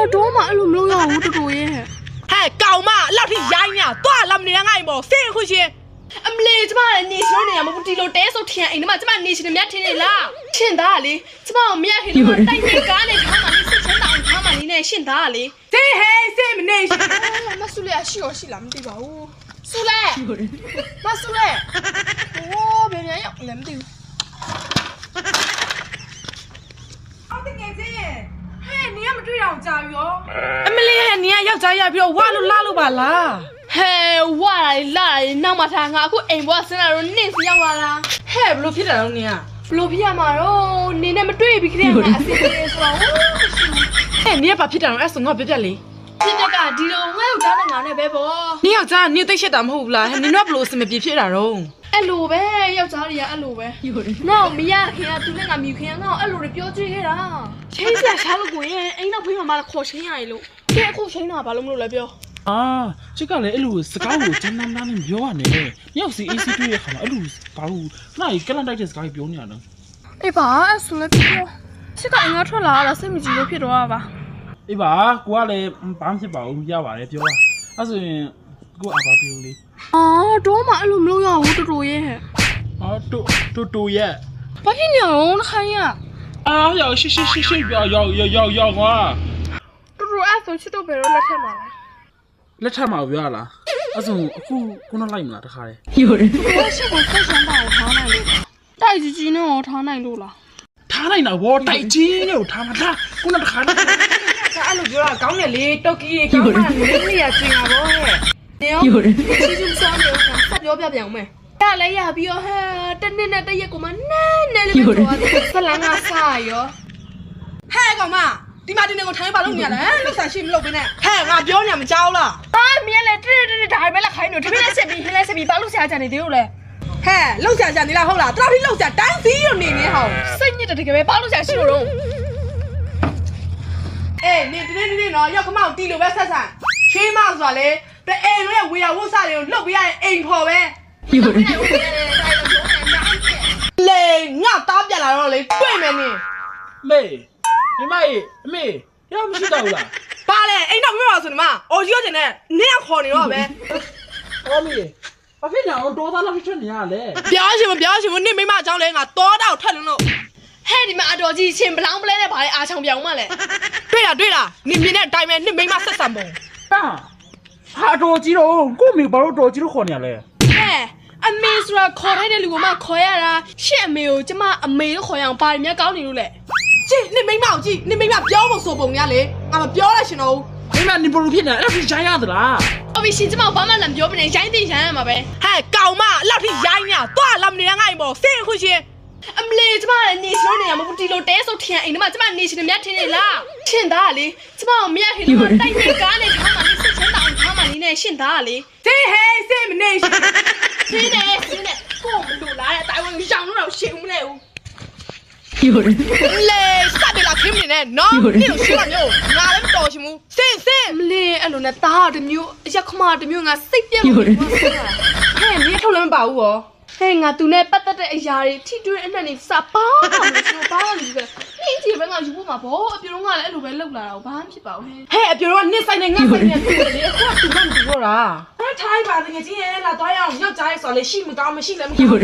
多嘛，路没有呀，我这多耶。嘿，搞嘛，老天爷呀，多少年爱么，谁会去？没，这嘛你说的呀，我地路带手天，你嘛这嘛你是面天的啦，现打哩，这嘛面黑的嘛，带你干的他嘛，你是现打他嘛，你呢现打哩。谁嘿，谁没呢？哎，那苏嘞，是哦是蓝的吧？哦，苏嘞，那苏嘞，哦，别别要蓝的。嘿，你也没这样加油。没嘞，你也要加油，不要挖路拉路吧啦。嘿，挖啦，那么长啊，我哎，我生了你是要挖啦。嘿，不如皮的你啊。不如皮嘛喽，你那么对比这样啊，是是吧？嘿，你也把皮的人送我别别哩。现在干地了，我要找那俺那边不？你要咋？你对些大么啦？你那不如是没皮皮的人。哎，路呗，要找你啊，路呗。那我们呀，现在都那俺没看到，哎，路的标志个啦。现在下了过耶，哎，那朋友嘛，考生呀一路，这考生那把路路来标。啊，这个嘞，一路是搞路真难难的标啊呢。你要是 AC 对好嘛，一路搞路，那一个人带就是搞标呢了。哎爸，说了标，这个应该出来了，什么几路标多少吧？哎爸，我嘞帮起包标话嘞标啊，但是我阿爸标嘞。哦，多嘛，路没有呀，我这多耶。啊，多耶。把屁鸟那看呀。啊，要是要我。这多俺手去都别人来看嘛了。来查嘛标啦，但是我那来嘛，这下嘞。我是不太想把我ထားနိုင်လို့တိုက်ကြီးကြီးနဲ့我ထားနိုင်လို့လားထားနိုင်တာဗောတိုက်ကြီးနဲ့ထားမှာထားခုနတခါတော့အဲ့လိုပြောတာကောင်းတယ်လေတုတ်ကြီးကောင်းမှလေးလေးရကျင်တာဗောဟဲ့နေရောစီစုစားနေတော့ဆက်ပြောပြပြန်မယ်ရလဲရပြီးတော့ဟဲ့တနေ့နဲ့တရက်ကိုမှနဲလေးပဲသွားတယ်ဆက်လန်းကစားရော ဟဲ့ကောင်မဒီမှာဒီနေကိုထိုင်းပါလို့မြင်ရတယ်လောက်ဆန်ရှိမလို့ဘင်းနဲ့ဟဲ့ငါပြောနေမှာကြောက်လားအာမြင်လဲတိဒါပဲလက်ခိုင်းနေတပည့်လက်ဆက်ပြီးဟင်းလက်ဆက်ပြီးဘာလို့ဆရာကြနေသေးလို့လဲဟဲ့လောက်ဆန်ကြနေလားဟုတ်လားတော်တော်ထိလောက်ဆန်တန်းစီးလို့နေနေဟော စိတ်ညစ်တယ်တကယ်ပဲဘာလို့ဆရာရှိလို့တော့အေးနေဒီနော်ရောက်ခမောက်တီးလို့ပဲဆက်ဆန်ရှင်းမဆိုတာလေတဲ့အိမ်ရဲ့ဝေယဝတ်စားတွေကိုလှုပ်ပြရတဲ့အိမ်ဖော်ပဲလေငါတားပြန်လာတော့လေတွေ့မယ်နင်မေရမရှိတော့ဘူးလား ပါလေအိမ်တော့မပြောပါဆိုဒီမှာအော်ကြီးရောကျင်နဲ့နင်ကခေါ်နေတော့ပဲ အော်မေဘာဖြစ်နေအောင်တော်သားလောက်ဖြစ်နေရလဲ ပြောရှင်မနင်မိမအကြောင်းလဲငါတောတော့ထွက်လို့ ဟဲ့ဒီမှာအတော်ကြီးချင်းဘလောင်းပလဲနဲ့ဗါလေအားချောင်ပြောင်းမလဲ တွေ့လားနင်မြင်တဲ့အတိုင်းပဲနင်မိမဆက်ဆံပုံ ဟာတော်ကြီးတော့ကိုမေဘာလို့တော်ကြီးလို့ခေါ်နေရလဲ ဟဲ့အမေဆိုတာခေါ်တဲ့လူကမှခေါ်ရတာရှင့်အမေကိုကျမအမေလို့ခေါ်ရအောင်ဘာတွေများကောင်းနေလို့လဲ ကြည့်နင်မိမကိုကြည့်နင်မိမပြောဖို့ဆိုပုံများလေငါမပြောလိုက်ရှင်တော့ မိမနေဘလို့ဖြစ်နေအဲ့ဒါဖြစ်ရိုင်းရသလား ။ဟုတ်ပြီရှင်ကျမဘာမှလည်းပြောမနေရိုင်းတင်ရိုင်းရမှာပဲ ဟဲ့ကောင်မအဲ့လောက်ထိရိုင်းညာသွားလာမနေငါ့အိမ်ပေါ်စင်ခုရှင် ။အမလေးကျမလည်းနေစလို့နေရမှာဘူးဒီလိုတဲဆုပ်ထင်အိမ်ထဲမှာကျမနေရှင်မြတ်ထင်နေလား။ရှင်သားကလေကျမကိုမရခင်တော့တိုက်နေကားနေထားမှလေစစ်ချမ်းတောင်ထားမှလေနဲ့ရှင်သားကလေ ဒီဟဲ့စင်မနေရှင် ရှင်းနေကိုမလို့လားတဲ့အတိုင်းဝင်ရောင်လို့တော့ရှင်းဦးမလဲဘူး လေစပ်ပြလာခင်းနေနဲ့နော်နင်တို့ရှိမမျိုးငါလည်းမတော်ရှင်ဘူးစင် ။အမလေးအဲ့လိုနဲ့သားတမျိုးရက်ခမတမျိုးငါစိတ်ပြတ်လို့ဟဲ့ ဟဲ့နင်ထုတ်လည်းမပါဘူးရော ဟဲ့ငါသူနဲ့ပတ်သက်တဲ့အရာတွေထိတွေ့အနှံ့နေစပါးပါလို့ဆိုပါလို့ပဲ။ဒီကြည့်ပဲငါယူဖို့မှာဗောအပြလုံးကလည်းအဲ့လိုပဲလောက်လာတာဘာမှဖြစ်ပါဘူးဟဲ့ ဟဲ့အပြိုတော့နင်ဆိုင်နေငါဆိုင်နေတူတယ်လေအခုကသူကမတူတော့တာထိုင်းပါတကယ်ချင်းရဲ့လာသွားရအောင်ယောက်ျားရဲ့ဆိုလေရှိမကောင်းမရှိလည်းမကောင်း